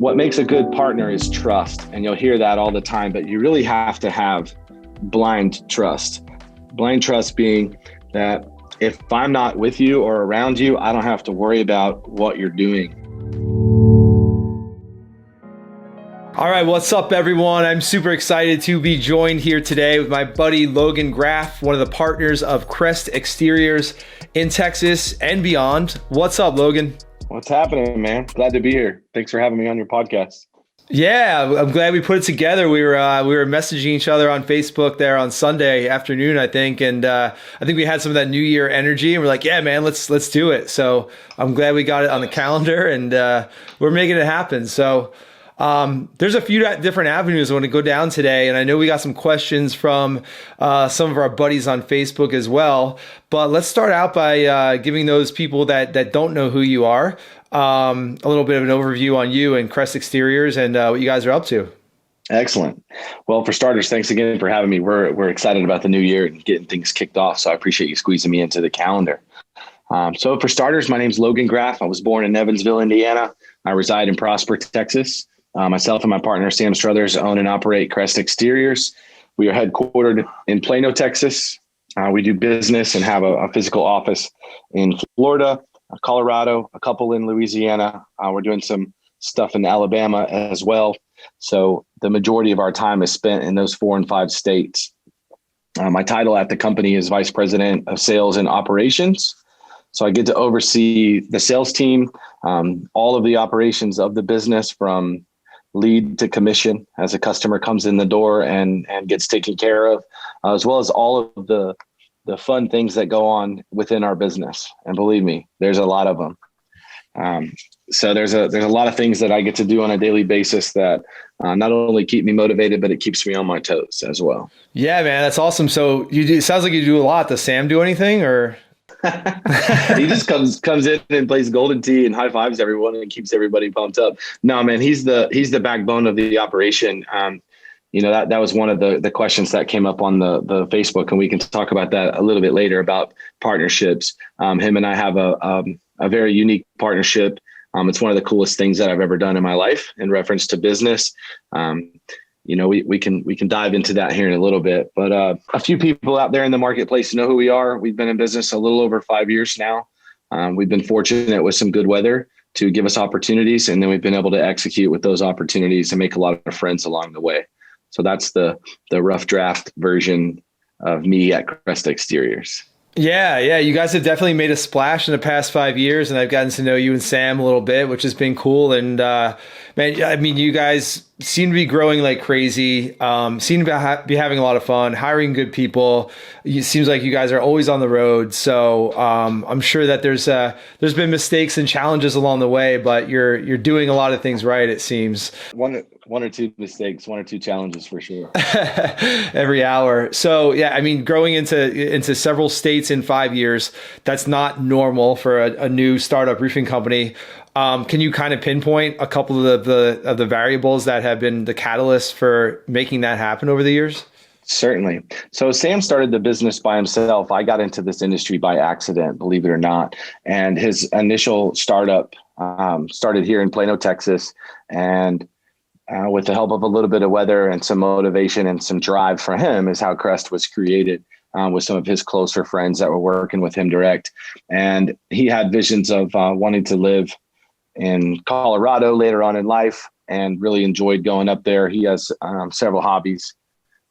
What makes a good partner is trust. And you'll hear that all the time, but you really have to have blind trust. Blind trust being that if I'm not with you or around you, I don't have to worry about what you're doing. All right, what's up, everyone? I'm super excited to be joined here today with my buddy Logan Graff, one of the partners of Crest Exteriors in Texas and beyond. What's up, Logan? What's happening, man? Glad to be here. Thanks for having me on your podcast. Yeah, I'm glad we put it together. We were messaging each other on Facebook there on Sunday afternoon, I think, and I think we had some of that New Year energy, and we're like, yeah, man, let's do it. So I'm glad we got it on the calendar, and we're making it happen. So there's a few different avenues I want to go down today, and I know we got some questions from some of our buddies on Facebook as well. But let's start out by giving those people that don't know who you are a little bit of an overview on you and Crest Exteriors and what you guys are up to. Excellent. Well, for starters, thanks again for having me. We're excited about the new year and getting things kicked off. So I appreciate you squeezing me into the calendar. So for starters, my name's Logan Graff. I was born in Evansville, Indiana. I reside in Prosper, Texas. Myself and my partner, Sam Struthers, own and operate Crest Exteriors. We are headquartered in Plano, Texas. We do business and have a physical office in Florida, Colorado, a couple in Louisiana. We're doing some stuff in Alabama as well. So the majority of our time is spent in those 4 and 5 states. My title at the company is Vice President of Sales and Operations. So I get to oversee the sales team, all of the operations of the business from lead to commission as a customer comes in the door and gets taken care of, as well as all of the fun things that go on within our business. And believe me, there's a lot of them. So there's a lot of things that I get to do on a daily basis that not only keep me motivated, but it keeps me on my toes as well. Yeah, man, that's awesome. So it sounds like you do a lot. Does Sam do anything, or? He just comes in and plays golden tee and high fives everyone and keeps everybody pumped up. No, man, he's the backbone of the operation. That was one of the questions that came up on the Facebook, and we can talk about that a little bit later about partnerships. Him and I have a very unique partnership. It's one of the coolest things that I've ever done in my life in reference to business. We can dive into that here in a little bit, but a few people out there in the marketplace know who we are. We've been in business a little over 5 years now. We've been fortunate with some good weather to give us opportunities, and then we've been able to execute with those opportunities and make a lot of friends along the way. So that's the rough draft version of me at Crest Exteriors. Yeah. You guys have definitely made a splash in the past 5 years, and I've gotten to know you and Sam a little bit, which has been cool. And man, I mean, you guys seem to be growing like crazy, seem to be having a lot of fun, hiring good people. It seems like you guys are always on the road. So I'm sure that there's been mistakes and challenges along the way, but you're doing a lot of things right, it seems. One or two mistakes, 1 or 2 challenges for sure. Every hour. So yeah, I mean, growing into several states in 5 years, that's not normal for a new startup roofing company. Can you kind of pinpoint a couple of the variables that have been the catalyst for making that happen over the years? Certainly. So Sam started the business by himself. I got into this industry by accident, believe it or not. And his initial startup started here in Plano, Texas. And with the help of a little bit of weather and some motivation and some drive for him is how Crest was created, with some of his closer friends that were working with him direct. And he had visions of wanting to live in Colorado later on in life and really enjoyed going up there. He has several hobbies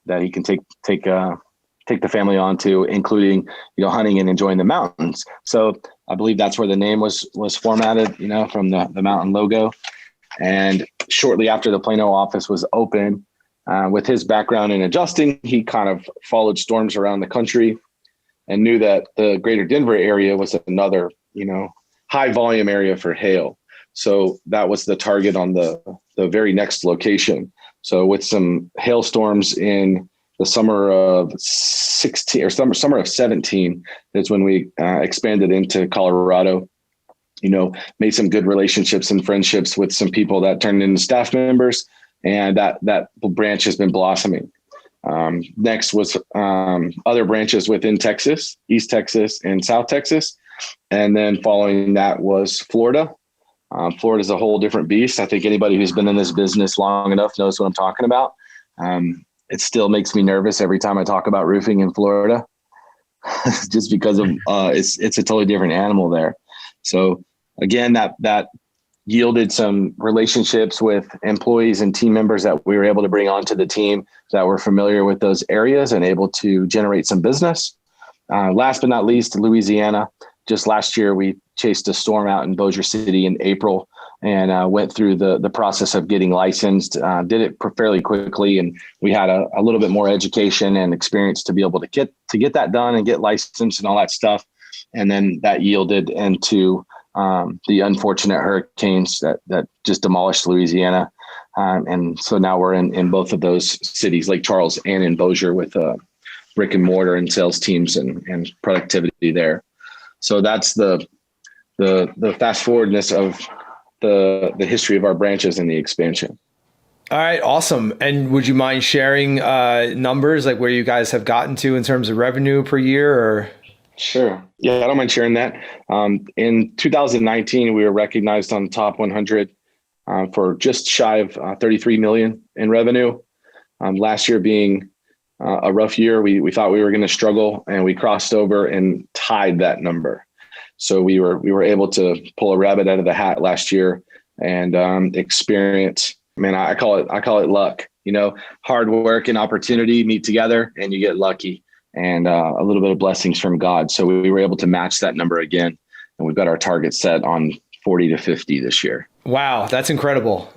that he can take the family on to, including, hunting and enjoying the mountains. So I believe that's where the name was formatted, from the mountain logo. And shortly after the Plano office was open, with his background in adjusting, he kind of followed storms around the country and knew that the greater Denver area was another, high volume area for hail. So that was the target on the very next location. So with some hailstorms in the summer of 16 or summer of 17 is when we expanded into Colorado. Made some good relationships and friendships with some people that turned into staff members, and that branch has been blossoming. Next was other branches within Texas, East Texas and South Texas. And then following that was Florida. Florida is a whole different beast. I think anybody who's been in this business long enough knows what I'm talking about. It still makes me nervous every time I talk about roofing in Florida, just because of it's a totally different animal there. So again, that yielded some relationships with employees and team members that we were able to bring onto the team that were familiar with those areas and able to generate some business. Last but not least, Louisiana. Just last year, we chased a storm out in Bossier City in April and went through the process of getting licensed, did it fairly quickly. And we had a little bit more education and experience to be able to get that done and get licensed and all that stuff. And then that yielded into the unfortunate hurricanes that just demolished Louisiana. And so now we're in both of those cities, Lake Charles and in Bossier, with brick and mortar and sales teams and productivity there. So that's the fast forwardness of the history of our branches and the expansion. All right, awesome. And would you mind sharing numbers, like where you guys have gotten to in terms of revenue per year? Or Sure. Yeah, I don't mind sharing that. In 2019, we were recognized on the top 100 for just shy of 33 million in revenue. Last year being a rough year, we thought we were going to struggle, and we crossed over and tied that number. So we were able to pull a rabbit out of the hat last year and experience. Man, I call it luck. Hard work and opportunity meet together, and you get lucky. And a little bit of blessings from God. So we were able to match that number again. And we've got our target set on 40 to 50 this year. Wow, that's incredible.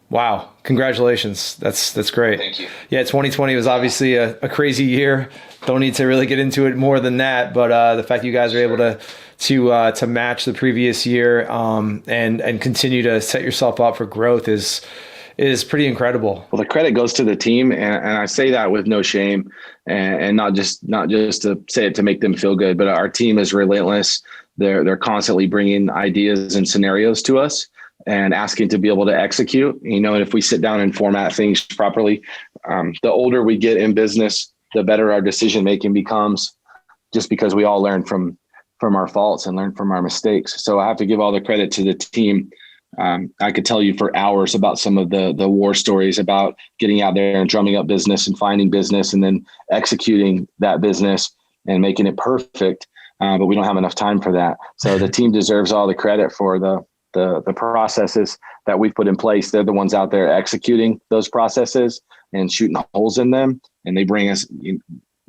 Wow, congratulations. That's great. Thank you. Yeah, 2020 was obviously a crazy year. Don't need to really get into it more than that. But the fact you guys are able to match the previous year and continue to set yourself up for growth is pretty incredible. Well, the credit goes to the team, and I say that with no shame, and not just to say it to make them feel good, but our team is relentless. They're constantly bringing ideas and scenarios to us and asking to be able to execute. And if we sit down and format things properly, the older we get in business, the better our decision making becomes, just because we all learn from our faults and learn from our mistakes. So I have to give all the credit to the team. I could tell you for hours about some of the war stories about getting out there and drumming up business and finding business and then executing that business and making it perfect. But we don't have enough time for that. So the team deserves all the credit for the processes that we've put in place. They're the ones out there executing those processes and shooting holes in them. And they bring us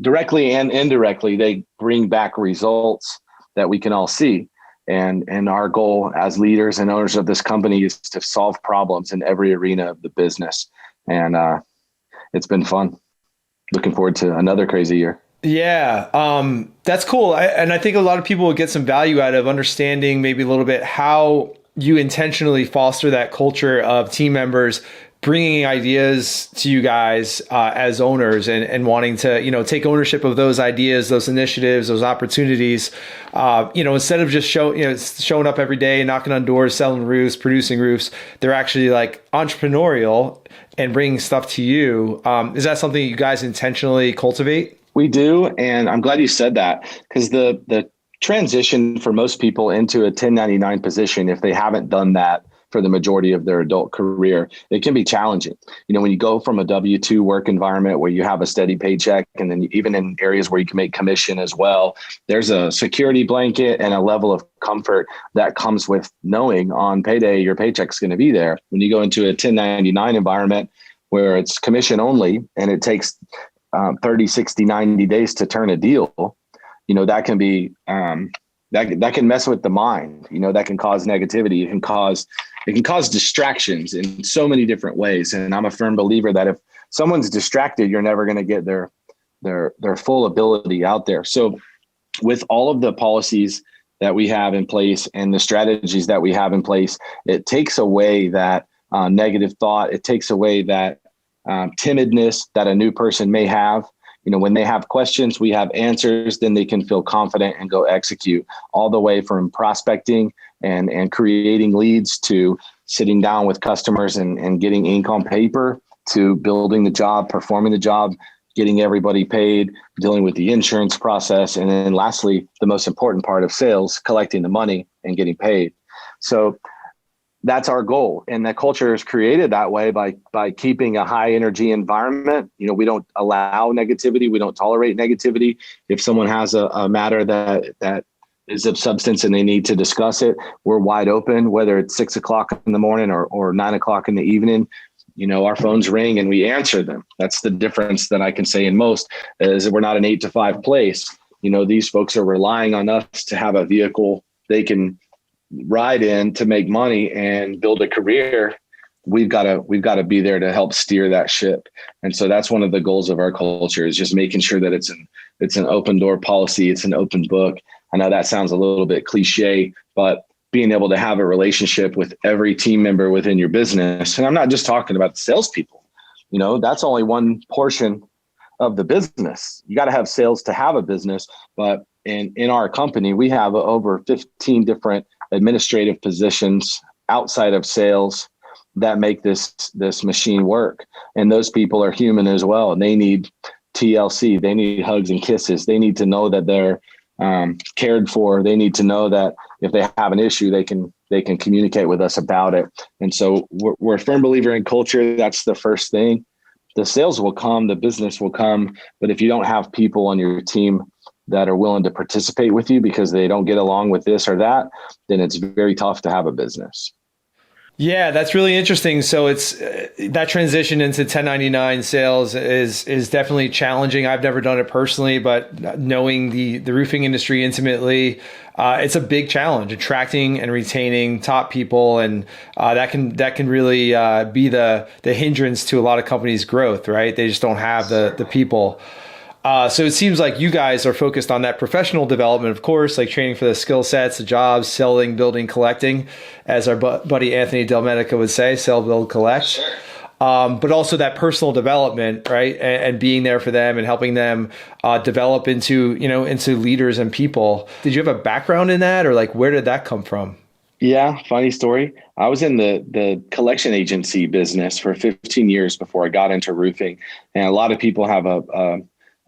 directly and indirectly, they bring back results that we can all see. And our goal as leaders and owners of this company is to solve problems in every arena of the business. And it's been fun. Looking forward to another crazy year. Yeah, that's cool. And I think a lot of people will get some value out of understanding maybe a little bit how you intentionally foster that culture of team members bringing ideas to you guys as owners and wanting to, take ownership of those ideas, those initiatives, those opportunities, instead of just showing up every day, knocking on doors, selling roofs, producing roofs. They're actually like entrepreneurial and bringing stuff to you. Is that something you guys intentionally cultivate? We do. And I'm glad you said that, because the transition for most people into a 1099 position, if they haven't done that for the majority of their adult career, it can be challenging. When you go from a W-2 work environment where you have a steady paycheck, and then even in areas where you can make commission as well, there's a security blanket and a level of comfort that comes with knowing on payday your paycheck's going to be there. When you go into a 1099 environment where it's commission only and it takes 30, 60, 90 days to turn a deal, that can be that can mess with the mind. That can cause negativity. It can cause distractions in so many different ways. And I'm a firm believer that if someone's distracted, you're never going to get their full ability out there. So with all of the policies that we have in place and the strategies that we have in place, it takes away that negative thought. It takes away that timidness that a new person may have. When they have questions, we have answers, then they can feel confident and go execute, all the way from prospecting and creating leads to sitting down with customers and getting ink on paper, to building the job, performing the job, getting everybody paid, dealing with the insurance process. And then lastly, the most important part of sales, collecting the money and getting paid. So that's our goal. And the culture is created that way by keeping a high energy environment. We don't allow negativity. We don't tolerate negativity. If someone has a matter that is of substance and they need to discuss it, we're wide open, whether it's 6 o'clock in the morning or 9 o'clock in the evening. Our phones ring and we answer them. That's the difference that I can say in most is we're not an 8 to 5 place. These folks are relying on us to have a vehicle they can ride in to make money and build a career. We've got to be there to help steer that ship. And so that's one of the goals of our culture, is just making sure that it's an open door policy. It's an open book. I know that sounds a little bit cliche, but being able to have a relationship with every team member within your business. And I'm not just talking about the salespeople, that's only one portion of the business. You got to have sales to have a business. But in our company, we have over 15 different administrative positions outside of sales that make this machine work. And those people are human as well. And they need TLC. They need hugs and kisses. They need to know that they're cared for. They need to know that if they have an issue, they can communicate with us about it. And so we're a firm believer in culture. That's the first thing. The sales will come, the business will come. But if you don't have people on your team that are willing to participate with you because they don't get along with this or that, then it's very tough to have a business. Yeah, that's really interesting. So it's that transition into 1099 sales is definitely challenging. I've never done it personally, but knowing the roofing industry intimately, it's a big challenge, attracting and retaining top people, and that can really be the hindrance to a lot of companies' growth. Right? They just don't have the people. So it seems like you guys are focused on that professional development, of course, like training for the skill sets, the jobs, selling, building, collecting, as our buddy Anthony Delmedica would say, sell, build, collect. Sure. But also that personal development, right? And being there for them and helping them develop into leaders and people. Did you have a background in that, or like where did that come from? Yeah, funny story. I was in the collection agency business for 15 years before I got into roofing. And a lot of people have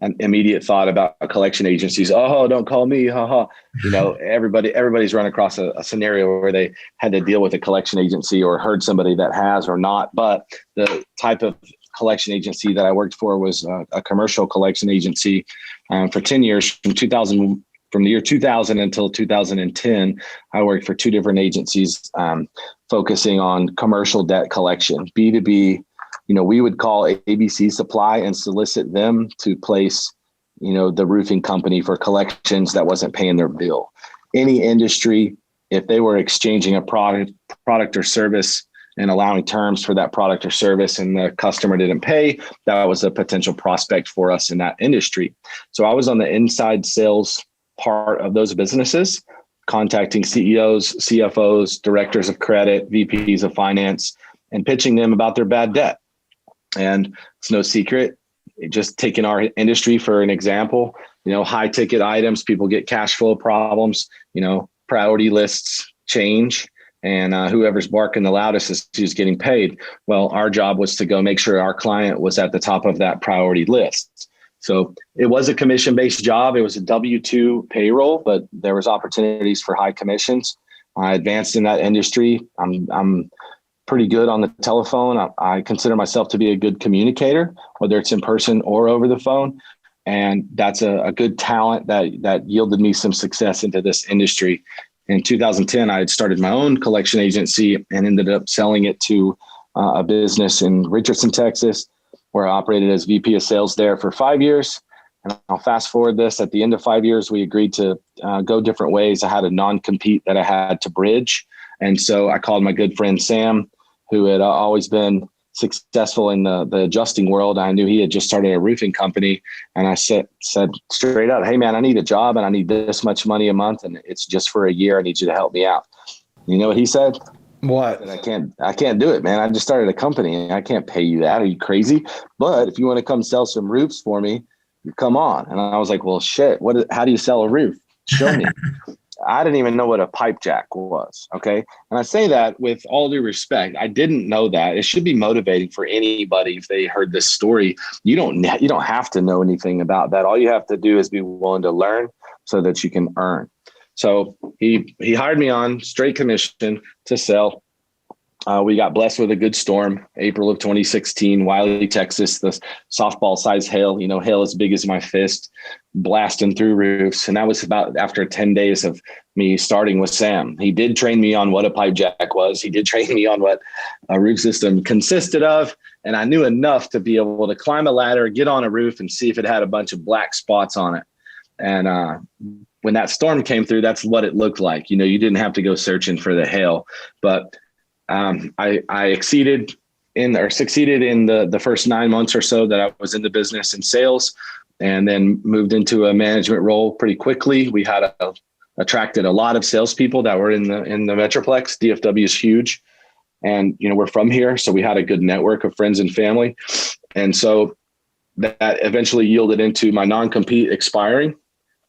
an immediate thought about collection agencies. Oh, don't call me. Ha. Everybody's run across a scenario where they had to deal with a collection agency or heard somebody that has or not. But the type of collection agency that I worked for was a commercial collection agency for 10 years from the year 2000 until 2010. I worked for two different agencies focusing on commercial debt collection, B2B. We would call ABC Supply and solicit them to place, the roofing company for collections that wasn't paying their bill. Any industry, if they were exchanging a product or service and allowing terms for that product or service and the customer didn't pay, that was a potential prospect for us in that industry. So I was on the inside sales part of those businesses, contacting CEOs, CFOs, directors of credit, VPs of finance, and pitching them about their bad debt. And it's no secret, just taking our industry for an example, high ticket items, people get cash flow problems, priority lists change, and whoever's barking the loudest is who's getting paid. Well, our job was to go make sure our client was at the top of that priority list. So it was a commission-based job. It was a W-2 payroll, but there was opportunities for high commissions. I advanced in that industry. I'm pretty good on the telephone. I consider myself to be a good communicator, whether it's in person or over the phone. And that's a good talent that yielded me some success into this industry. In 2010, I had started my own collection agency and ended up selling it to a business in Richardson, Texas, where I operated as VP of sales there for 5 years. And I'll fast forward this. At the end of 5 years, we agreed to go different ways. I had a non-compete that I had to bridge. And so I called my good friend Sam, who had always been successful in the adjusting world. I knew he had just started a roofing company. And I said straight up, hey, man, I need a job and I need this much money a month. And it's just for a year. I need you to help me out. You know what he said? What? I can't do it, man. I just started a company. I can't pay you that. Are you crazy? But if you want to come sell some roofs for me, come on. And I was like, well, shit, how do you sell a roof? Show me. I didn't even know what a pipe jack was. Okay. And I say that with all due respect. I didn't know that. It should be motivating for anybody if they heard this story. You don't have to know anything about that. All you have to do is be willing to learn so that you can earn. So he hired me on straight commission to sell. We got blessed with a good storm, April of 2016, 𝗬𝗓, Texas, the softball size hail, hail as big as my fist, blasting through roofs. And that was about after 10 days of me starting with Sam. He did train me on what a pipe jack was. He did train me on what a roof system consisted of. And I knew enough to be able to climb a ladder, get on a roof and see if it had a bunch of black spots on it. And when that storm came through, that's what it looked like. You didn't have to go searching for the hail, but I succeeded in the first 9 months or so that I was in the business in sales, and then moved into a management role pretty quickly. We had attracted a lot of salespeople that were in the Metroplex. DFW is huge, and we're from here, so we had a good network of friends and family, and so that eventually yielded into my non-compete expiring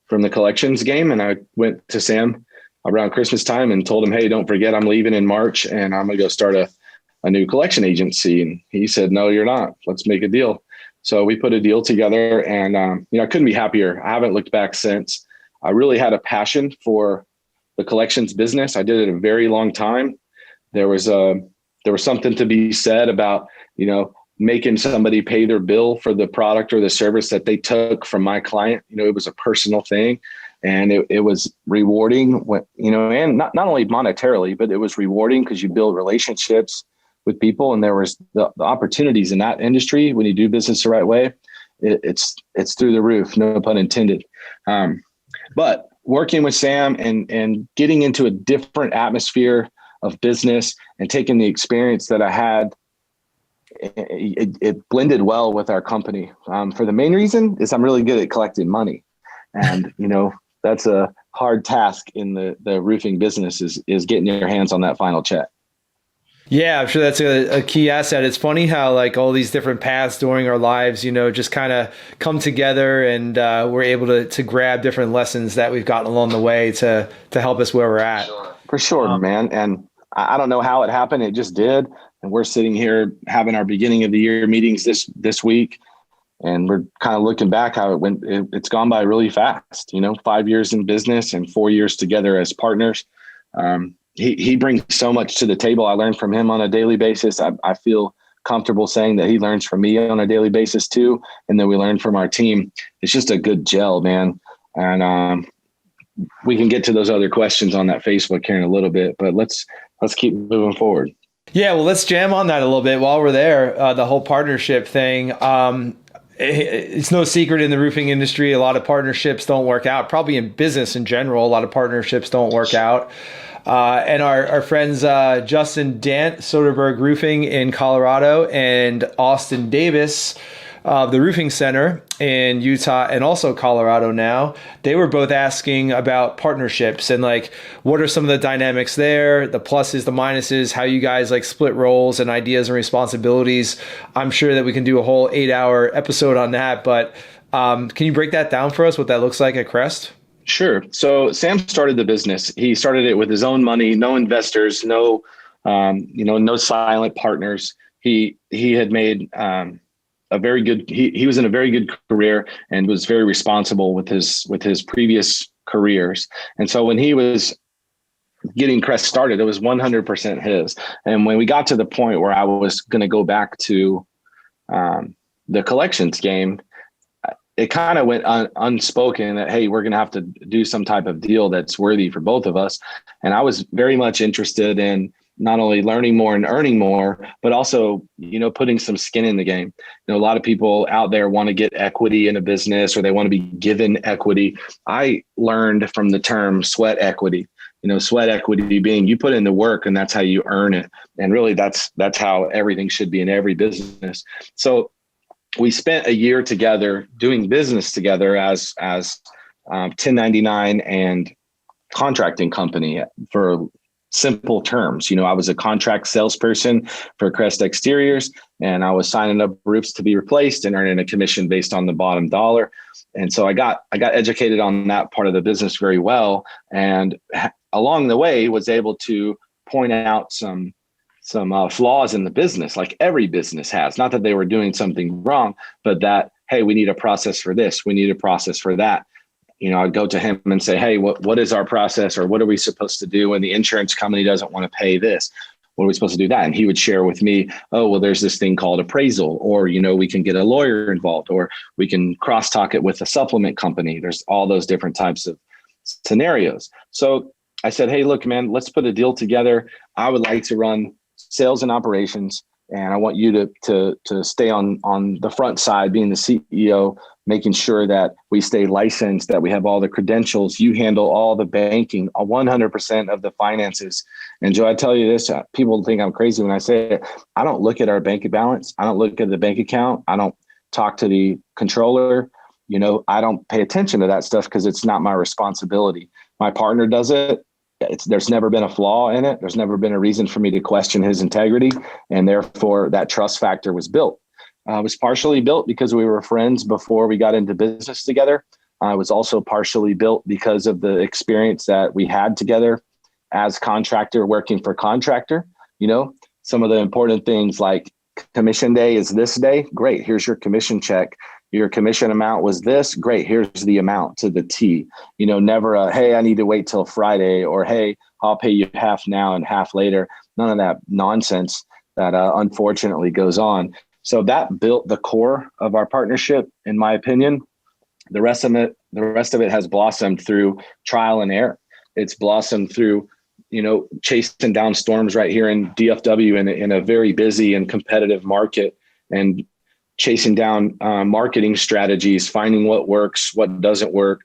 from the collections game, and I went to Sam around Christmas time and told him, hey, don't forget, I'm leaving in March and I'm going to go start a new collection agency. And he said, no, you're not. Let's make a deal. So we put a deal together, and, I couldn't be happier. I haven't looked back since. I really had a passion for the collections business. I did it a very long time. There was something to be said about, making somebody pay their bill for the product or the service that they took from my client. It was a personal thing. And it was rewarding, and not only monetarily, but it was rewarding because you build relationships with people. And there was the opportunities in that industry when you do business the right way. It's through the roof, no pun intended. But working with Sam and getting into a different atmosphere of business and taking the experience that I had, it blended well with our company. For the main reason is I'm really good at collecting money. And, that's a hard task in the roofing business is getting your hands on that final check. Yeah, I'm sure that's a key asset. It's funny how like all these different paths during our lives, just kind of come together, and we're able to grab different lessons that we've gotten along the way to help us where we're at. For sure, man. And I don't know how it happened. It just did. And we're sitting here having our beginning of the year meetings this week. And we're kind of looking back how it went. It's gone by really fast, 5 years in business and 4 years together as partners. He brings so much to the table. I learn from him on a daily basis. I feel comfortable saying that he learns from me on a daily basis too. And then we learn from our team. It's just a good gel, man. And we can get to those other questions on that Facebook here in a little bit, but let's keep moving forward. Yeah, well, let's jam on that a little bit while we're there. The whole partnership thing. It's no secret in the roofing industry, a lot of partnerships don't work out. Probably in business in general, a lot of partnerships don't work out. And our friends Justin Dent, Soderberg Roofing in Colorado, and Austin Davis of the Roofing Center in Utah and also Colorado now, they were both asking about partnerships and like what are some of the dynamics there, the pluses, the minuses, how you guys like split roles and ideas and responsibilities. I'm sure that we can do a whole 8-hour episode on that, but can you break that down for us, what that looks like at Crest? Sure. So Sam started the business. He started it with his own money, no investors, no silent partners. He had made he was in a very good career and was very responsible with his previous careers. And so when he was getting Crest started, it was 100% his. And when we got to the point where I was going to go back to the collections game, it kind of went unspoken that, hey, we're going to have to do some type of deal that's worthy for both of us. And I was very much interested in not only learning more and earning more, but also, putting some skin in the game. A lot of people out there want to get equity in a business, or they want to be given equity. I learned from the term sweat equity, sweat equity being you put in the work and that's how you earn it. And really that's how everything should be in every business. So we spent a year together doing business together as 1099 and contracting company for simple terms. I was a contract salesperson for Crest Exteriors, and I was signing up roofs to be replaced and earning a commission based on the bottom dollar. And so I got educated on that part of the business very well. And along the way was able to point out some flaws in the business, like every business has. Not that they were doing something wrong, but that, hey, we need a process for this. We need a process for that. I'd go to him and say, hey, what is our process, or what are we supposed to do when the insurance company doesn't want to pay this? What are we supposed to do that? And he would share with me, oh, well, there's this thing called appraisal, or, we can get a lawyer involved, or we can crosstalk it with a supplement company. There's all those different types of scenarios. So I said, hey, look, man, let's put a deal together. I would like to run sales and operations, and I want you to stay on the front side, being the CEO, making sure that we stay licensed, that we have all the credentials. You handle all the banking, 100% of the finances. And Joe, I tell you this, people think I'm crazy when I say it. I don't look at our bank balance. I don't look at the bank account. I don't talk to the controller. I don't pay attention to that stuff because it's not my responsibility. My partner does it. There's never been a flaw in it. There's never been a reason for me to question his integrity. And therefore that trust factor was built. It was partially built because we were friends before we got into business together. It was also partially built because of the experience that we had together as contractor, working for Contractor. Some of the important things like commission day is this day. Great. Here's your commission check. Your commission amount was this. Great. Here's the amount to the T. Never a, hey, I need to wait till Friday, or, hey, I'll pay you half now and half later. None of that nonsense that unfortunately goes on. So that built the core of our partnership, in my opinion. The rest of it has blossomed through trial and error. It's blossomed through, chasing down storms right here in DFW in a very busy and competitive market, and chasing down marketing strategies, finding what works, what doesn't work,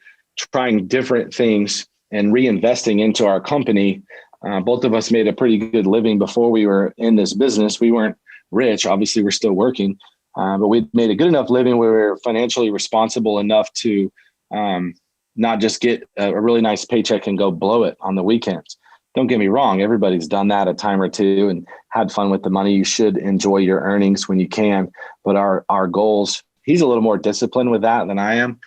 trying different things, and reinvesting into our company. Both of us made a pretty good living before we were in this business. We weren't rich. Obviously, we're still working, but we made a good enough living where we were financially responsible enough to not just get a really nice paycheck and go blow it on the weekends. Don't get me wrong. Everybody's done that a time or two and had fun with the money. You should enjoy your earnings when you can. But our goals, he's a little more disciplined with that than I am,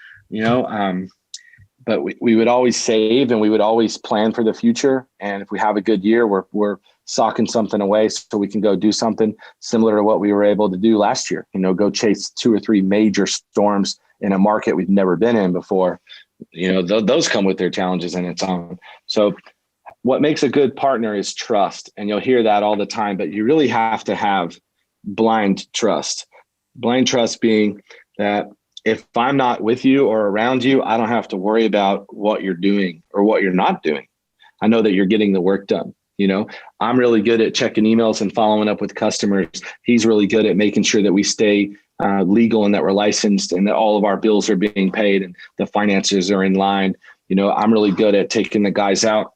but we would always save, and we would always plan for the future. And if we have a good year, we're socking something away so we can go do something similar to what we were able to do last year. Go chase 2 or 3 major storms in a market we've never been in before. Those come with their challenges in its own. So what makes a good partner is trust. And you'll hear that all the time, but you really have to have blind trust. Blind trust being that if I'm not with you or around you, I don't have to worry about what you're doing or what you're not doing. I know that you're getting the work done. I'm really good at checking emails and following up with customers. He's really good at making sure that we stay legal and that we're licensed and that all of our bills are being paid and the finances are in line. I'm really good at taking the guys out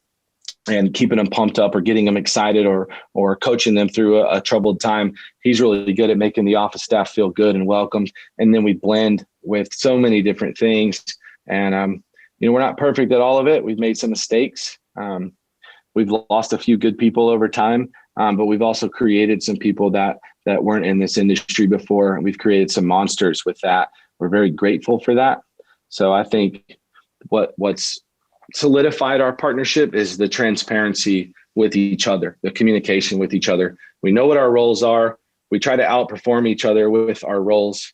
and keeping them pumped up or getting them excited or coaching them through a troubled time. He's really good at making the office staff feel good and welcomed. And then we blend with so many different things. And, we're not perfect at all of it. We've made some mistakes. We've lost a few good people over time, but we've also created some people that weren't in this industry before. We've created some monsters with that. We're very grateful for that. So I think what's solidified our partnership is the transparency with each other, the communication with each other. We know what our roles are. We try to outperform each other with our roles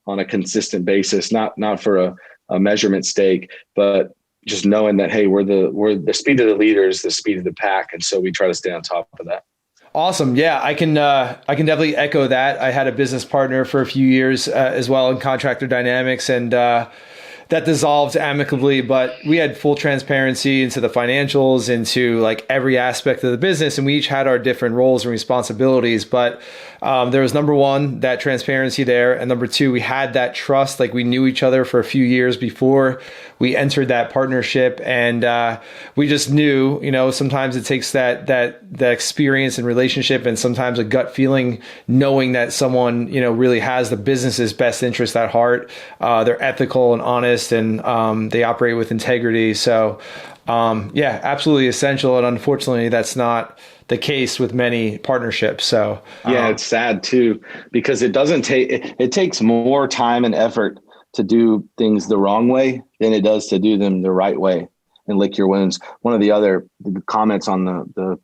on a consistent basis, not for a measurement stake, but just knowing that, hey, we're the speed of the leaders, the speed of the pack. And so we try to stay on top of that. Awesome. Yeah, I can definitely echo that. I had a business partner for a few years as well in Contractor Dynamics, and that dissolved amicably, but we had full transparency into the financials, into like every aspect of the business. And we each had our different roles and responsibilities, but there was, number one, that transparency there. And number two, we had that trust. Like, we knew each other for a few years before we entered that partnership. And we just knew, sometimes it takes that experience and relationship, and sometimes a gut feeling, knowing that someone, really has the business's best interest at heart. They're ethical and honest, and they operate with integrity. So yeah, absolutely essential. And unfortunately, that's not the case with many partnerships. So yeah, it's sad too, because it takes more time and effort to do things the wrong way than it does to do them the right way and lick your wounds. One of the other comments on the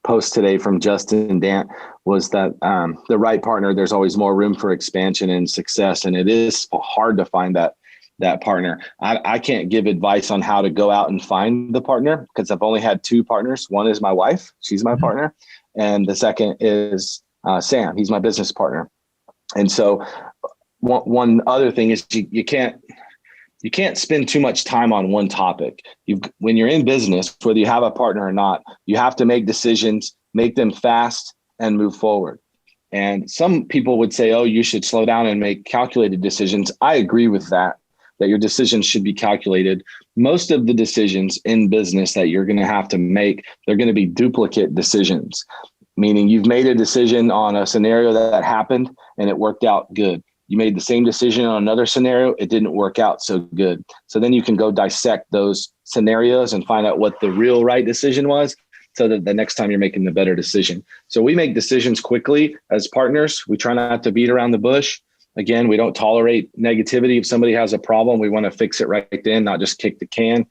post today from Justin Dant was that the right partner, there's always more room for expansion and success. And it is hard to find that that partner. I can't give advice on how to go out and find the partner because I've only had two partners. One is my wife. She's my partner. And the second is Sam. He's my business partner. And so one other thing is you can't spend too much time on one topic. When you're in business, whether you have a partner or not, you have to make decisions, make them fast, and move forward. And some people would say, oh, you should slow down and make calculated decisions. I agree with that your decisions should be calculated. Most of the decisions in business that you're going to have to make, they're going to be duplicate decisions, meaning you've made a decision on a scenario that happened and it worked out good. You made the same decision on another scenario, it didn't work out so good. So then you can go dissect those scenarios and find out what the real right decision was, so that the next time you're making the better decision. So we make decisions quickly as partners. We try not to beat around the bush. Again, we don't tolerate negativity. If somebody has a problem, we want to fix it right then, not just kick the can.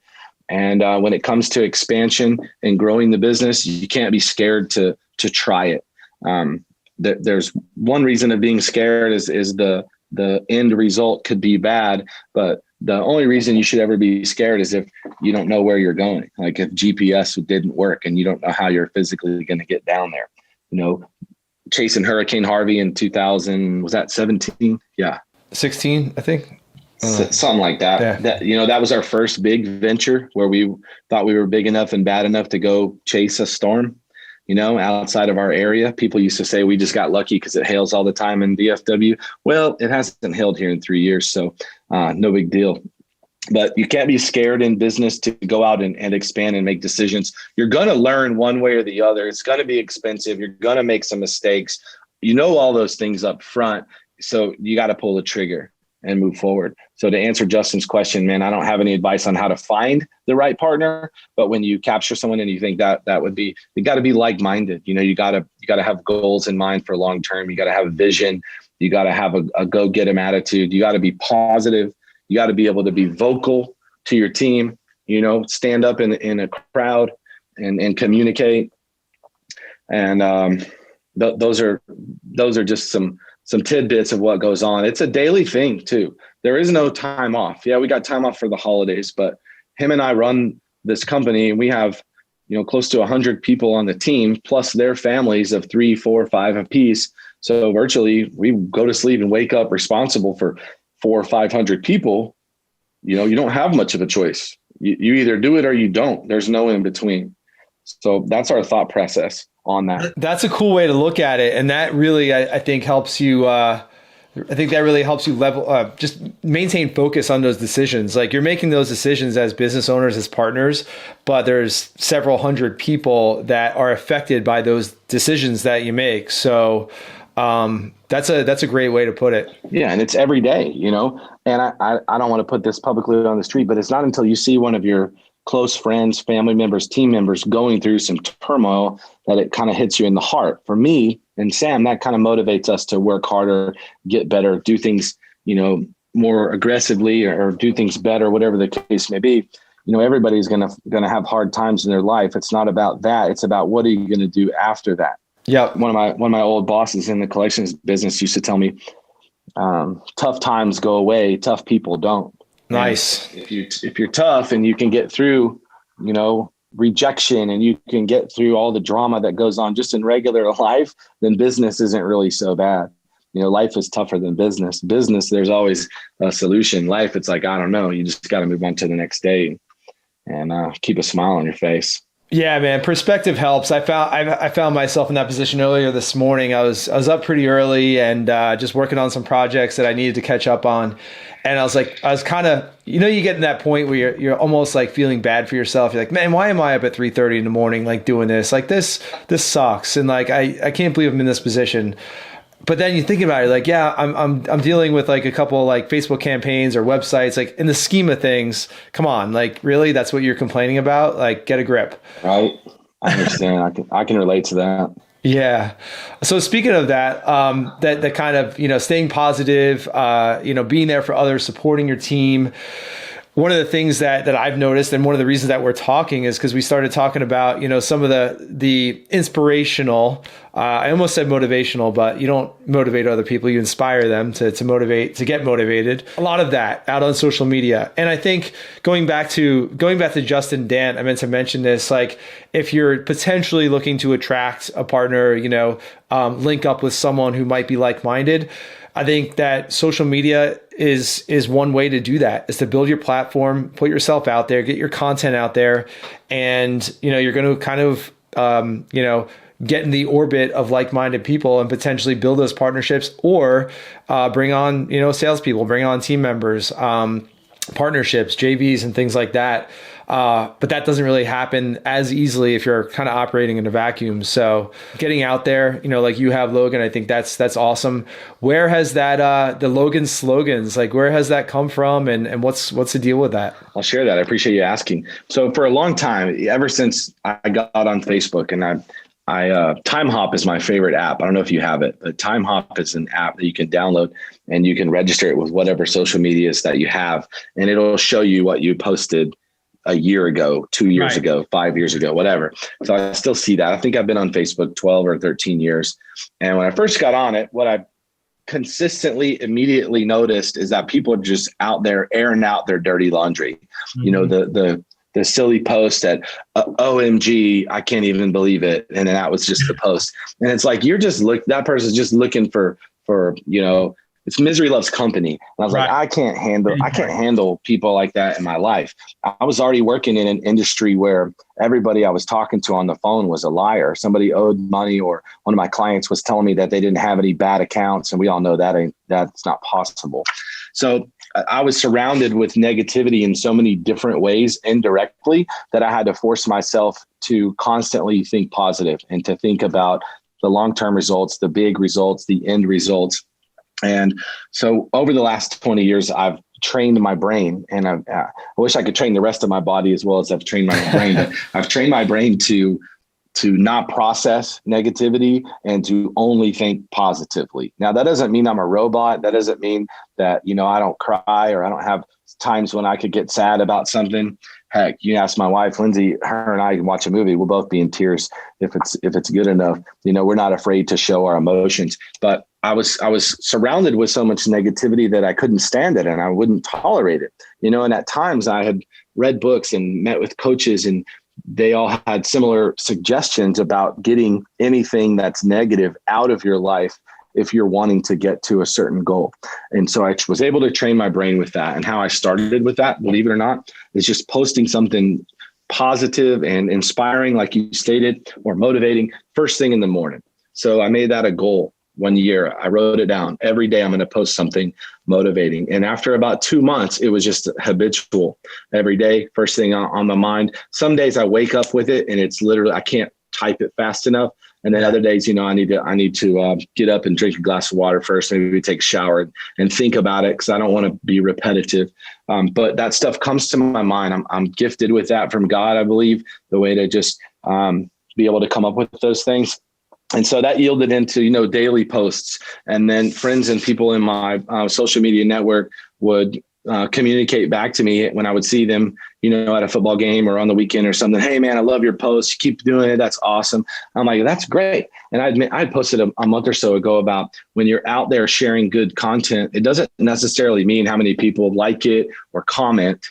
And when it comes to expansion and growing the business, you can't be scared to try it. There's one reason of being scared is the end result could be bad, but the only reason you should ever be scared is if you don't know where you're going. Like if GPS didn't work and you don't know how you're physically going to get down there, chasing Hurricane Harvey in 2000, was that 17? Yeah. 16, I think. Something like that. Yeah. That was our first big venture where we thought we were big enough and bad enough to go chase a storm, outside of our area. People used to say we just got lucky because it hails all the time in DFW. Well, it hasn't hailed here in 3 years, so no big deal. But you can't be scared in business to go out and expand and make decisions. You're going to learn one way or the other. It's going to be expensive. You're going to make some mistakes. All those things up front. So you got to pull the trigger and move forward. So to answer Justin's question, man, I don't have any advice on how to find the right partner, but when you capture someone and you think that would be, you got to be like-minded. You got to have goals in mind for long-term. You got to have vision. You got to have a go get 'em attitude. You got to be positive. You got to be able to be vocal to your team, stand up in a crowd and communicate. And those are just some tidbits of what goes on. It's a daily thing too. There is no time off. Yeah, we got time off for the holidays, but him and I run this company and we have, close to 100 people on the team, plus their families of 3, 4, 5 apiece. So virtually we go to sleep and wake up responsible for 400 or 500 people. You don't have much of a choice. You either do it or you don't. There's no in between. So that's our thought process on that. That's a cool way to look at it. And that really, I think helps you, level, just maintain focus on those decisions. Like you're making those decisions as business owners, as partners, but there's several hundred people that are affected by those decisions that you make. So, that's a great way to put it. Yeah. And it's every day, and I don't want to put this publicly on the street, but it's not until you see one of your close friends, family members, team members going through some turmoil that it kind of hits you in the heart. For me and Sam, that kind of motivates us to work harder, get better, do things, more aggressively or do things better, whatever the case may be. Everybody's going to have hard times in their life. It's not about that. It's about what are you going to do after that? Yeah. One of my old bosses in the collections business used to tell me, tough times go away, tough people don't. Nice. And if you're tough and you can get through, rejection and you can get through all the drama that goes on just in regular life, then business isn't really so bad. Life is tougher than business. Business, there's always a solution. Life, it's like, I don't know. You just got to move on to the next day and keep a smile on your face. Yeah, man. Perspective helps. I found myself in that position earlier this morning. I was up pretty early and just working on some projects that I needed to catch up on. And I was kind of, you get in that point where you're almost like feeling bad for yourself. You're like, man, why am I up at 3:30 in the morning, like doing this? Like this sucks. And like, I can't believe I'm in this position. But then you think about it, like, yeah, I'm dealing with like a couple of like Facebook campaigns or websites. Like in the scheme of things, come on, like really, that's what you're complaining about? Like, get a grip. Right. I understand. I can relate to that. Yeah. So speaking of that, that kind of staying positive, being there for others, supporting your team. one of the things that I've noticed, and one of the reasons that we're talking, is because we started talking about, some of the inspirational, I almost said motivational, but you don't motivate other people, you inspire them to get motivated. A lot of that out on social media. And I think going back to Justin Dent, I meant to mention this, like if you're potentially looking to attract a partner, link up with someone who might be like-minded, I think that social media is one way to do that, is to build your platform, put yourself out there, get your content out there, and you're going to kind of get in the orbit of like-minded people and potentially build those partnerships, or bring on salespeople, bring on team members, partnerships, JVs, and things like that. But that doesn't really happen as easily if you're kind of operating in a vacuum. So getting out there, like you have, Logan, I think that's awesome. Where has that, the Logan slogans, like where has that come from, and what's the deal with that? I'll share that. I appreciate you asking. So for a long time, ever since I got on Facebook, and Time Hop is my favorite app. I don't know if you have it, but Time Hop is an app that you can download and you can register it with whatever social medias that you have, and it'll show you what you posted a year ago, 2 years ago, 5 years ago, whatever. So I still see that. I think I've been on Facebook 12 or 13 years. And when I first got on it, what I consistently immediately noticed is that people are just out there airing out their dirty laundry. Mm-hmm. The silly post that OMG, I can't even believe it. And then that was just the post. And it's like, that person's just looking for, it's misery loves company. And I was like, I can't handle people like that in my life. I was already working in an industry where everybody I was talking to on the phone was a liar. Somebody owed money, or one of my clients was telling me that they didn't have any bad accounts. And we all know that's not possible. So I was surrounded with negativity in so many different ways indirectly that I had to force myself to constantly think positive and to think about the long-term results, the big results, the end results. And so over the last 20 years, I've trained my brain, and I wish I could train the rest of my body as well as I've trained my brain. But I've trained my brain to not process negativity and to only think positively. Now, that doesn't mean I'm a robot. That doesn't mean that, I don't cry, or I don't have times when I could get sad about something. Heck, you ask my wife, Lindsay, her and I can watch a movie. We'll both be in tears if it's good enough. We're not afraid to show our emotions. But I was surrounded with so much negativity that I couldn't stand it and I wouldn't tolerate it. And at times I had read books and met with coaches, and they all had similar suggestions about getting anything that's negative out of your life if you're wanting to get to a certain goal. And so I was able to train my brain with that. And how I started with that, believe it or not, is just posting something positive and inspiring, like you stated, or motivating first thing in the morning. So I made that a goal. 1 year, I wrote it down. Every day I'm going to post something motivating. And after about 2 months, it was just habitual. Every day, first thing on my mind. Some days I wake up with it and it's literally, I can't type it fast enough. And then other days, I need to get up and drink a glass of water first, maybe take a shower and think about it, because I don't want to be repetitive. But that stuff comes to my mind. I'm gifted with that from God, I believe, the way to just be able to come up with those things. And so that yielded into, daily posts. And then friends and people in my social media network would communicate back to me when I would see them, at a football game or on the weekend or something. Hey man, I love your posts. You keep doing it. That's awesome. I'm like, that's great. And I posted a month or so ago about when you're out there sharing good content, it doesn't necessarily mean how many people like it or comment,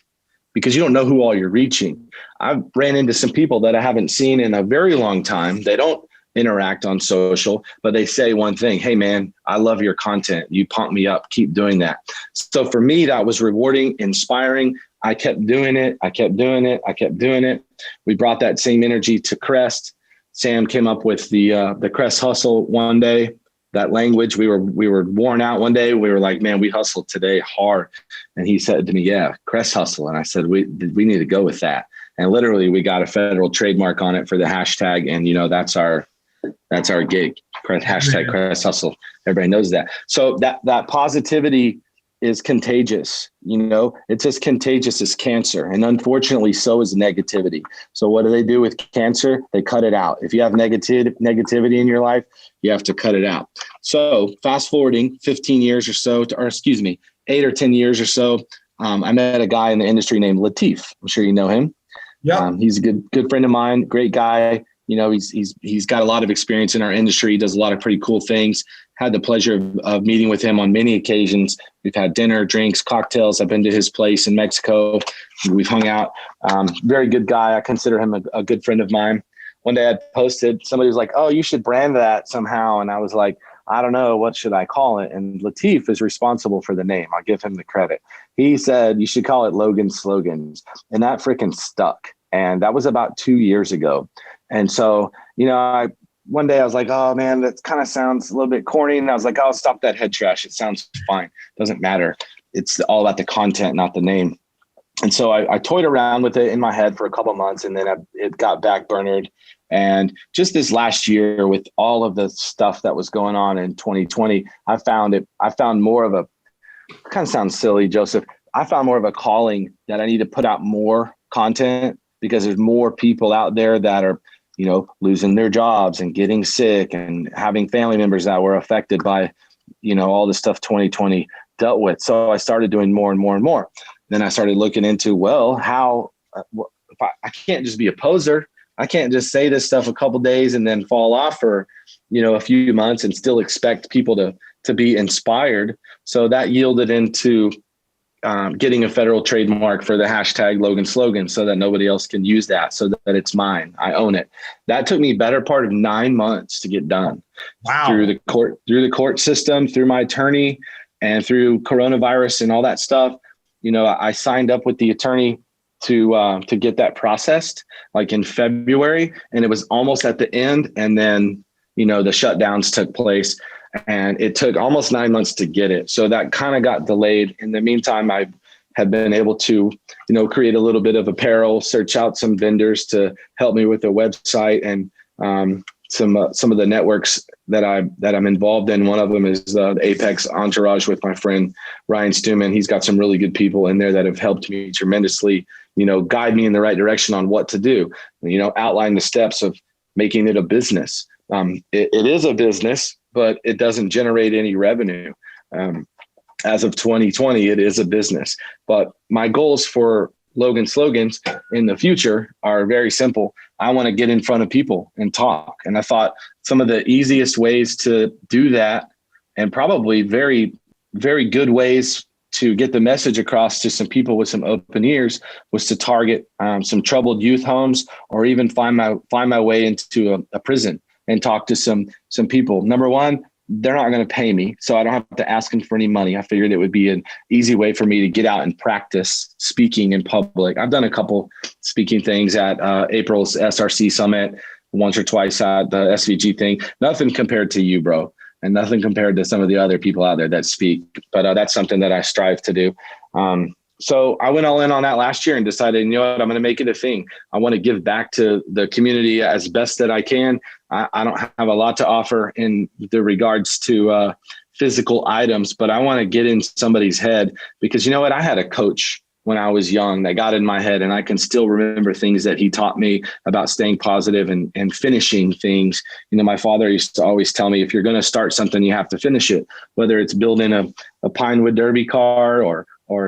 because you don't know who all you're reaching. I've ran into some people that I haven't seen in a very long time. They don't interact on social, but they say one thing: hey man, I love your content. You pump me up. Keep doing that. So for me, that was rewarding, inspiring. I kept doing it. We brought that same energy to Crest. Sam came up with the Crest hustle one day. That language, we were worn out one day. We were like, man, we hustled today hard. And he said to me, yeah, Crest hustle. And I said, we need to go with that. And literally we got a federal trademark on it for the hashtag. And that's our gig. Hashtag Crest hustle. Everybody knows that. So that positivity is contagious. It's as contagious as cancer. And unfortunately, so is negativity. So what do they do with cancer? They cut it out. If you have negativity in your life, you have to cut it out. So fast forwarding 15 years or so, 8 or 10 years or so, I met a guy in the industry named 𝗧𝘂. I'm sure you know him. Yeah. He's a good friend of mine, great guy. He's got a lot of experience in our industry. He does a lot of pretty cool things. Had the pleasure of meeting with him on many occasions. We've had dinner, drinks, cocktails. I've been to his place in Mexico. We've hung out. Very good guy. I consider him a good friend of mine. One day I posted, somebody was like, "Oh, you should brand that somehow." And I was like, "I don't know. What should I call it?" And 𝗧𝘂 is responsible for the name. I'll give him the credit. He said, "You should call it Logan Slogans." And that freaking stuck. And that was about 2 years ago. And so, one day I was like, "Oh man, that kind of sounds a little bit corny." And I was like, "Oh, stop that head trash. It sounds fine. Doesn't matter. It's all about the content, not the name." And so I toyed around with it in my head for a couple of months, and then it got backburnered. And just this last year, with all of the stuff that was going on in 2020, I found more of a, kind of sounds silly, Joseph. I found more of a calling that I need to put out more content, because there's more people out there that are, losing their jobs and getting sick and having family members that were affected by, all the stuff 2020 dealt with. So I started doing more and more and more. Then I started looking into, how, if I can't just be a poser. I can't just say this stuff a couple of days and then fall off for, a few months and still expect people to be inspired. So that yielded into getting a federal trademark for the hashtag Logan slogan, so that nobody else can use that, so that it's mine. I own it. That took me better part of 9 months to get done. Wow. Through the court system, through my attorney, and through coronavirus and all that stuff. I signed up with the attorney to get that processed like in February, and it was almost at the end. And then, the shutdowns took place, and it took almost 9 months to get it. So that kind of got delayed. In the meantime, I have been able to, create a little bit of apparel, search out some vendors to help me with the website, and some of the networks that I'm involved in. One of them is the Apex Entourage with my friend Ryan Stuman. He's got some really good people in there that have helped me tremendously, guide me in the right direction on what to do, outline the steps of making it a business. It is a business, but it doesn't generate any revenue. As of 2020, it is a business. But my goals for Logan Slogans in the future are very simple. I want to get in front of people and talk. And I thought some of the easiest ways to do that, and probably very, very good ways to get the message across to some people with some open ears, was to target some troubled youth homes, or even find my way into a prison and talk to some people. Number one, they're not going to pay me, so I don't have to ask them for any money. I figured it would be an easy way for me to get out and practice speaking in public. I've done a couple speaking things at April's SRC Summit, once or twice at the SVG thing. Nothing compared to you, bro, and nothing compared to some of the other people out there that speak. But that's something that I strive to do. So I went all in on that last year and decided, I'm going to make it a thing. I want to give back to the community as best that I can. I don't have a lot to offer in the regards to physical items, but I want to get in somebody's head, because I had a coach when I was young that got in my head, and I can still remember things that he taught me about staying positive and finishing things. My father used to always tell me, if you're going to start something, you have to finish it, whether it's building a Pinewood Derby car, or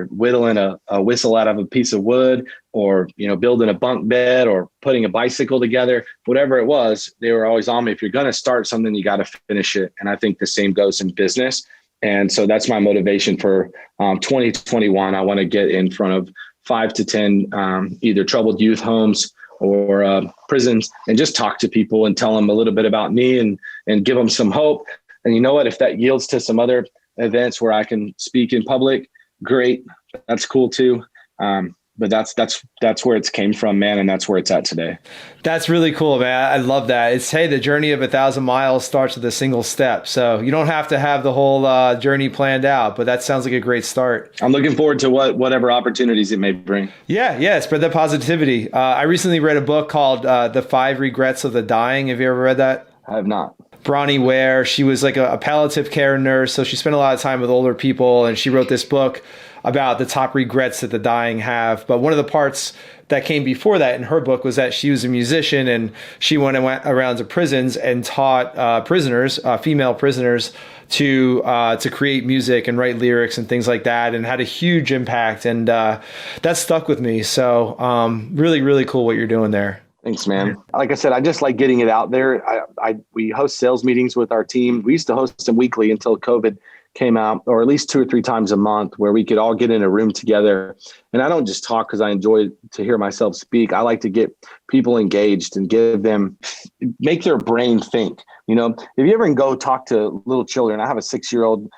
whittling a whistle out of a piece of wood, or, building a bunk bed, or putting a bicycle together, whatever it was. They were always on me. If you're going to start something, you got to finish it. And I think the same goes in business. And so that's my motivation for 2021. I want to get in front of 5 to 10 either troubled youth homes or prisons, and just talk to people and tell them a little bit about me, and give them some hope. And you know what? If that yields to some other events where I can speak in public, great. That's cool too. But that's where it's came from, man. And that's where it's at today. That's really cool, man. I love that. It's, hey, the journey of 1,000 miles starts with a single step. So you don't have to have the whole journey planned out, but that sounds like a great start. I'm looking forward to whatever opportunities it may bring. Yeah. Spread that positivity. I recently read a book called The 5 Regrets of the Dying. Have you ever read that? I have not. Bronnie Ware, she was like a palliative care nurse. So she spent a lot of time with older people, and she wrote this book about the top regrets that the dying have. But one of the parts that came before that in her book was that she was a musician, and she went around to prisons and taught prisoners, female prisoners, to create music and write lyrics and things like that, and had a huge impact. And that stuck with me. So really, really cool what you're doing there. Thanks, man. Like I said, I just like getting it out there. We host sales meetings with our team. We used to host them weekly until COVID came out, or at least 2 or 3 times a month, where we could all get in a room together. And I don't just talk because I enjoy to hear myself speak. I like to get people engaged and make their brain think. You know, if you ever can go talk to little children, I have a 6-year-old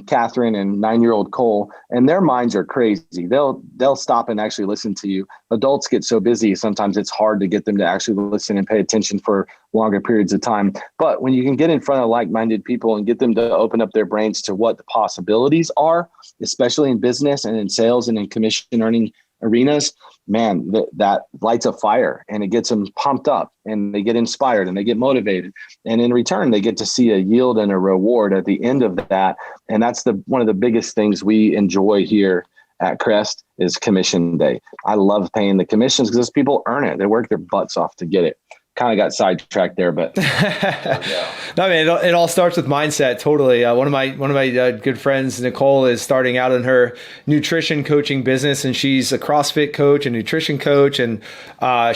Catherine and 9-year-old Cole, and their minds are crazy. They'll stop and actually listen to you. Adults get so busy, sometimes it's hard to get them to actually listen and pay attention for longer periods of time. But when you can get in front of like-minded people and get them to open up their brains to what the possibilities are, especially in business and in sales and in commission earning arenas, man, that lights a fire, and it gets them pumped up, and they get inspired and they get motivated. And in return, they get to see a yield and a reward at the end of that. And that's one of the biggest things we enjoy here at Crest is commission day. I love paying the commissions because people earn it. They work their butts off to get it. Kind of got sidetracked there, but no, man, it all starts with mindset. Totally. One of my good friends, Nicole, is starting out in her nutrition coaching business, and she's a CrossFit coach and nutrition coach, and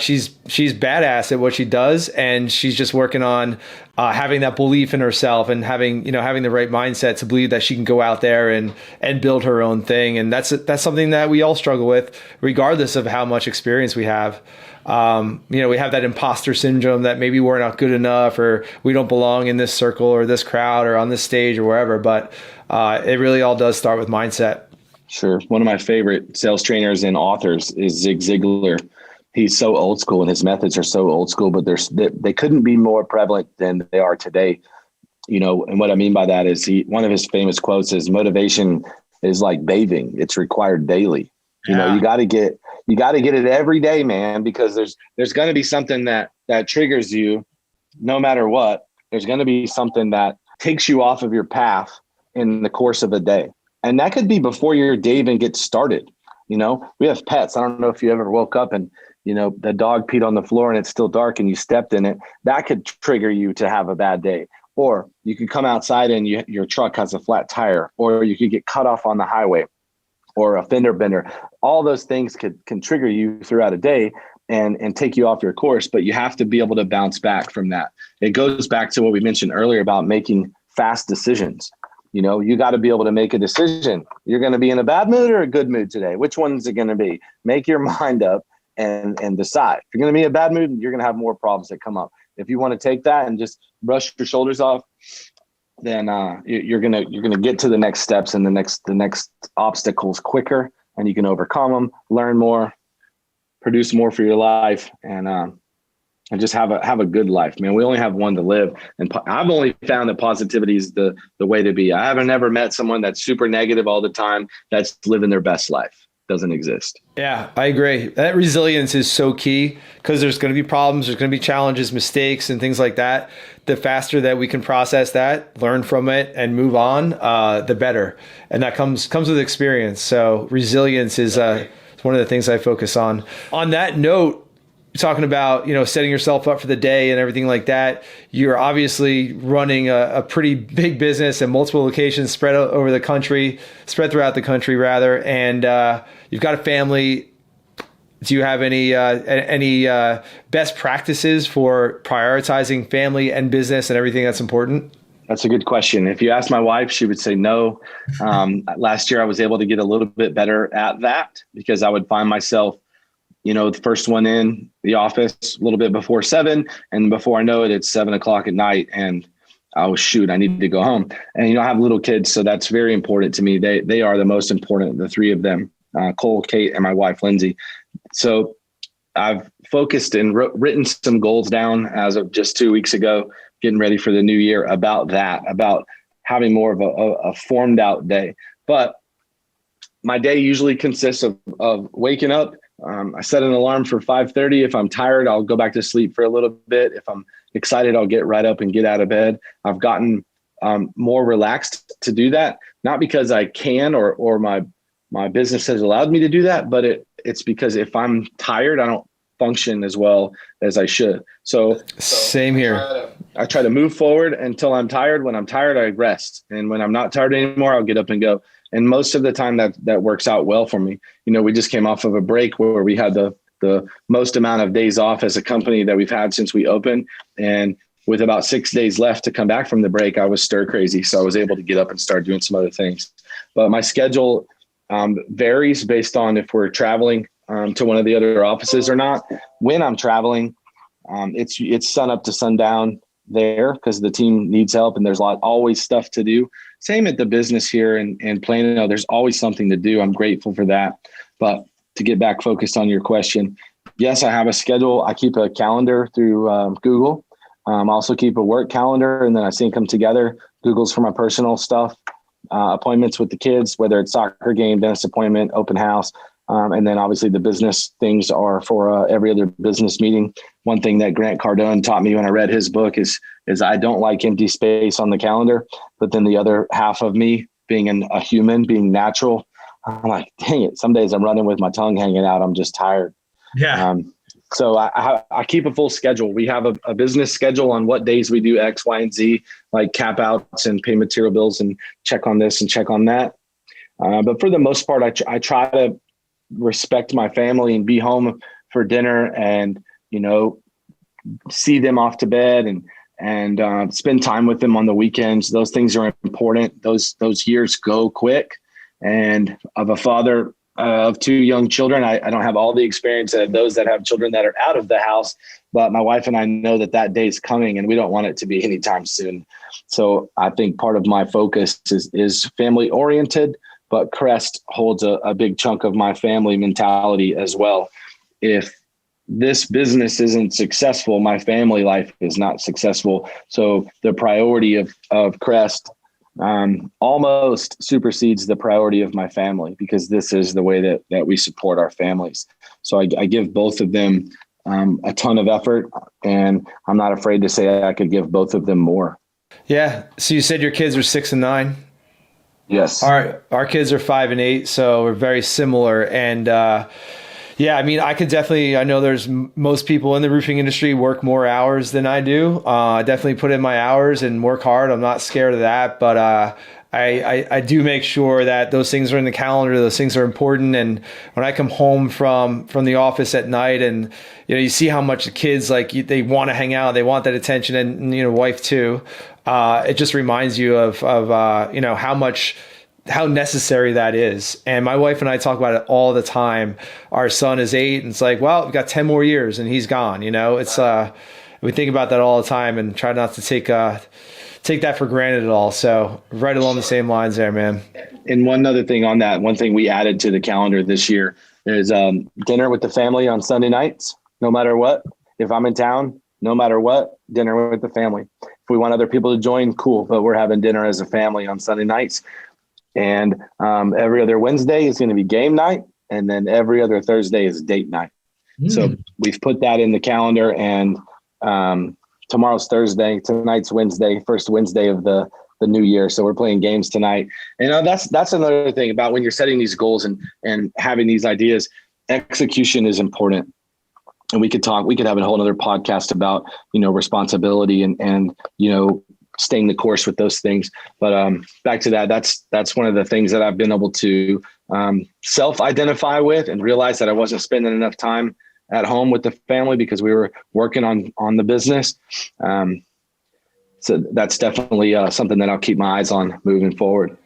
she's badass at what she does, and she's just working on having that belief in herself and having the right mindset to believe that she can go out there and build her own thing. And that's something that we all struggle with, regardless of how much experience we have. We have that imposter syndrome that maybe we're not good enough, or we don't belong in this circle or this crowd or on this stage or wherever. But it really all does start with mindset. Sure. One of my favorite sales trainers and authors is Zig Ziglar. He's so old school, and his methods are so old school, but they couldn't be more prevalent than they are today. You know, and what I mean by that is one of his famous quotes is, motivation is like bathing. It's required daily. You know, you got to get it every day, man, because there's going to be something that triggers you no matter what. There's going to be something that takes you off of your path in the course of a day. And that could be before your day even gets started. You know, we have pets. I don't know if you ever woke up and, you know, the dog peed on the floor and it's still dark and you stepped in it. That could trigger you to have a bad day. Or you could come outside and your truck has a flat tire, or you could get cut off on the highway, or a fender bender. All those things can trigger you throughout a day and take you off your course, but you have to be able to bounce back from that. It goes back to what we mentioned earlier about making fast decisions. You know, you got to be able to make a decision. You're going to be in a bad mood or a good mood today. Which one is it going to be? Make your mind up and decide. If you're going to be in a bad mood, you're going to have more problems that come up. If you want to take that and just brush your shoulders off, then you're gonna get to the next steps and the next obstacles quicker, and you can overcome them, learn more, produce more for your life, and just have a good life, man. We only have one to live, and I've only found that positivity is the way to be. I haven't ever met someone that's super negative all the time that's living their best life. Doesn't exist. Yeah, I agree. That resilience is so key, because there's going to be problems, there's going to be challenges, mistakes, and things like that. The faster that we can process that, learn from it, and move on, the better. And that comes with experience. So resilience is one of the things I focus on. On that note, talking about, setting yourself up for the day and everything like that, you're obviously running a pretty big business and multiple locations spread throughout the country rather. And you've got a family. Do you have any best practices for prioritizing family and business and everything that's important? That's a good question. If you ask my wife, she would say no. Last year, I was able to get a little bit better at that, because I would find myself, the first one in the office a little bit before 7. And before I know it, it's 7:00 at night. And oh, shoot, I need to go home. And, I have little kids, so that's very important to me. They are the most important, the three of them, Cole, Kate, and my wife, Lindsay. So I've focused and written some goals down as of just 2 weeks ago, getting ready for the new year about that, about having more of a formed out day. But my day usually consists of waking up. I set an alarm for 5:30. If I'm tired, I'll go back to sleep for a little bit. If I'm excited, I'll get right up and get out of bed. I've gotten more relaxed to do that, not because I can or my business has allowed me to do that, but it's because if I'm tired, I don't function as well as I should. So same here. I try to move forward until I'm tired. When I'm tired, I rest. And when I'm not tired anymore, I'll get up and go. And most of the time that works out well for me. We just came off of a break where we had the most amount of days off as a company that we've had since we opened. And with about 6 days left to come back from the break, I was stir crazy. So I was able to get up and start doing some other things. But my schedule varies based on if we're traveling to one of the other offices or not. When I'm traveling, it's sun up to sundown there because the team needs help and there's always stuff to do. Same at the business here in Plano. There's always something to do. I'm grateful for that. But to get back focused on your question, yes, I have a schedule. I keep a calendar through Google. I also keep a work calendar, and then I sync them together. Google's for my personal stuff, appointments with the kids, whether it's soccer game, dentist appointment, open house. And then obviously the business things are for every other business meeting. One thing that Grant Cardone taught me when I read his book is I don't like empty space on the calendar, but then the other half of me being a human, being natural, I'm like, dang it. Some days I'm running with my tongue hanging out. I'm just tired. Yeah. So I keep a full schedule. We have a business schedule on what days we do X, Y, and Z, like cap outs and pay material bills and check on this and check on that. But for the most part, I try to respect my family and be home for dinner and, see them off to bed and spend time with them on the weekends. Those things are important. Those years go quick. And of a father of two young children, I don't have all the experience of those that have children that are out of the house, but my wife and I know that day is coming and we don't want it to be anytime soon. So I think part of my focus is family oriented, but Crest holds a big chunk of my family mentality as well. If this business isn't successful, my family life is not successful. So the priority of Crest almost supersedes the priority of my family because this is the way that we support our families. So I give both of them a ton of effort, and I'm not afraid to say I could give both of them more. Yeah. So you said your kids are 6 and 9. Yes. Our kids are 5 and 8. So we're very similar. And, yeah, I mean, I know there's most people in the roofing industry work more hours than I do. I definitely put in my hours and work hard. I'm not scared of that, but I do make sure that those things are in the calendar. Those things are important. And when I come home from the office at night, and you see how much the kids they want to hang out, they want that attention, and wife too. It just reminds you of how necessary that is. And my wife and I talk about it all the time. Our son is 8 and it's like, well, we've got 10 more years and he's gone. It's we think about that all the time and try not to take that for granted at all. So right along the same lines there, man. And one other thing on that, one thing we added to the calendar this year is dinner with the family on Sunday nights, no matter what. If I'm in town, no matter what, dinner with the family. If we want other people to join, cool. But we're having dinner as a family on Sunday nights. And every other Wednesday is going to be game night. And then every other Thursday is date night. So we've put that in the calendar, and tomorrow's Thursday, tonight's Wednesday, first Wednesday of the new year. So we're playing games tonight. And that's another thing about when you're setting these goals and having these ideas, execution is important. And we could have a whole other podcast about, responsibility and staying the course with those things. But back to that, that's one of the things that I've been able to self-identify with and realize that I wasn't spending enough time at home with the family because we were working on the business. So that's definitely something that I'll keep my eyes on moving forward.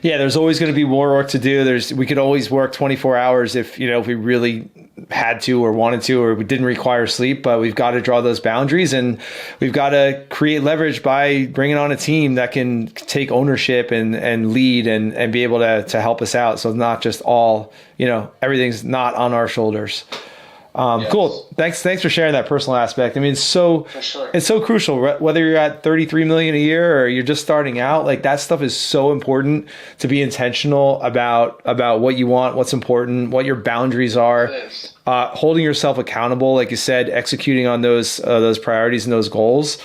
Yeah, there's always going to be more work to do. We could always work 24 hours if we really had to or wanted to, or we didn't require sleep, but we've got to draw those boundaries, and we've got to create leverage by bringing on a team that can take ownership and lead and be able to help us out. So it's not just all, everything's not on our shoulders. Yes. Cool. Thanks for sharing that personal aspect. I mean, it's so crucial, whether you're at 33 million a year or you're just starting out, that stuff is so important to be intentional about what you want, what's important, what your boundaries are, holding yourself accountable. Like you said, executing on those priorities and those goals.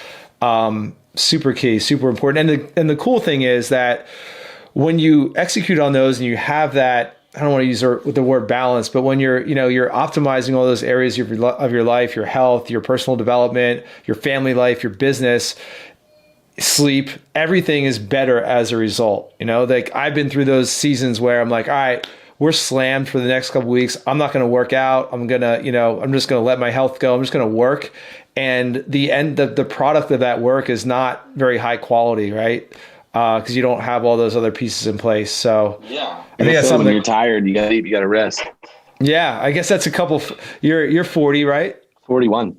Super key, super important. And the cool thing is that when you execute on those and you have that I don't want to use the word balance, but when you're optimizing all those areas of your life, your health, your personal development, your family life, your business, sleep, everything is better as a result. Like I've been through those seasons where I'm like, all right, we're slammed for the next couple of weeks. I'm not going to work out. I'm just going to let my health go. I'm just going to work. And the product of that work is not very high quality, right? Because you don't have all those other pieces in place. So yeah, I think that's something. When you're tired, you gotta eat, you gotta rest. Yeah, I guess that's a couple. You're 40, right? 41.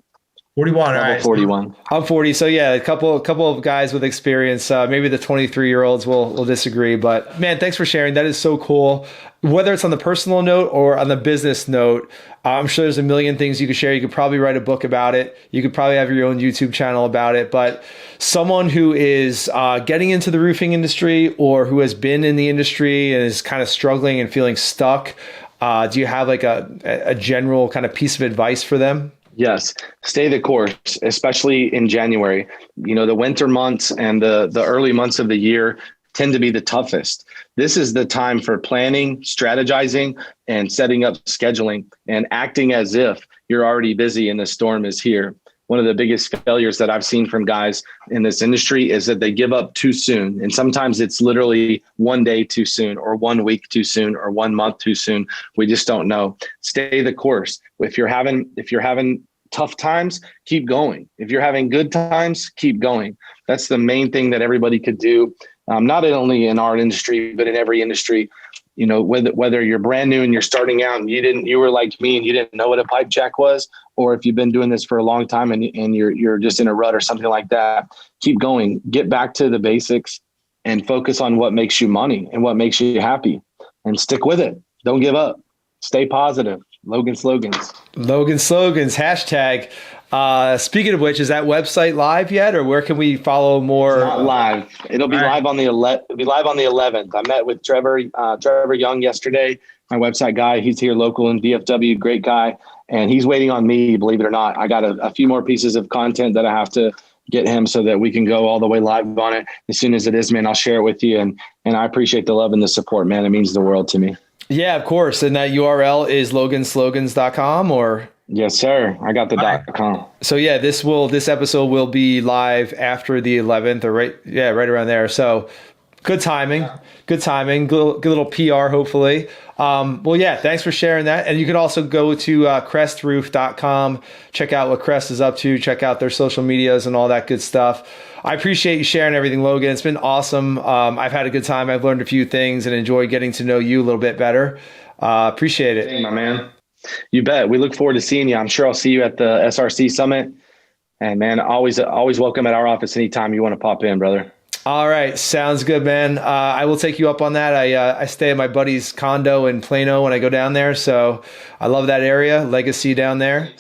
41. All right. 41. I'm 40. So yeah, a couple of guys with experience. Maybe the 23-year-olds will disagree, but man, thanks for sharing. That is so cool. Whether it's on the personal note or on the business note, I'm sure there's a million things you could share. You could probably write a book about it. You could probably have your own YouTube channel about it. But someone who is getting into the roofing industry or who has been in the industry and is kind of struggling and feeling stuck, do you have like a general kind of piece of advice for them? Yes. Stay the course, especially in January. The winter months and the early months of the year tend to be the toughest. This is the time for planning, strategizing, and setting up scheduling and acting as if you're already busy and the storm is here. One of the biggest failures that I've seen from guys in this industry is that they give up too soon. And sometimes it's literally one day too soon or 1 week too soon or 1 month too soon. We just don't know. Stay the course. If you're having tough times, keep going. If you're having good times, keep going. That's the main thing that everybody could do. Not only in our industry, but in every industry. Whether you're brand new and you're starting out and you were like me and you didn't know what a pipe jack was, or if you've been doing this for a long time and you're just in a rut or something like that, keep going. Get back to the basics and focus on what makes you money and what makes you happy, and stick with it. Don't give up. Stay positive. Logan Slogans. Logan Slogans hashtag. Speaking of which, is that website live yet, or where can we follow more? It's not live. It'll be live on the 11th. I met with Trevor Young yesterday, my website guy. He's here local in DFW, great guy, and he's waiting on me. Believe it or not, I got a few more pieces of content that I have to get him so that we can go all the way live on it. As soon as it is, man, I'll share it with you. And I appreciate the love and the support, man. It means the world to me. Yeah, of course. And that URL is loganslogans.com or? Yes, sir. I got the .com. So yeah, this episode will be live after the 11th or right around there. So good timing. Good little PR, hopefully. Well, yeah, thanks for sharing that. And you can also go to crestroof.com, check out what Crest is up to, check out their social medias and all that good stuff. I appreciate you sharing everything, Logan. It's been awesome. I've had a good time. I've learned a few things and enjoyed getting to know you a little bit better. Appreciate it. Hey, my man. You bet. We look forward to seeing you. I'm sure I'll see you at the SRC Summit. And man, always welcome at our office anytime you want to pop in, brother. All right. Sounds good, man. I will take you up on that. I stay at my buddy's condo in Plano when I go down there. So I love that area. Legacy down there.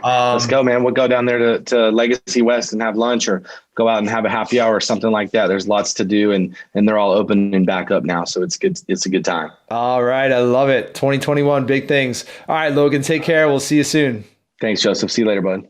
Let's go, man. We'll go down there to Legacy West and have lunch, or go out and have a happy hour or something like that. There's lots to do, and they're all open and back up now. So it's good. It's a good time. All right. I love it. 2021, big things. All right, Logan, take care. We'll see you soon. Thanks, Joseph. See you later, bud.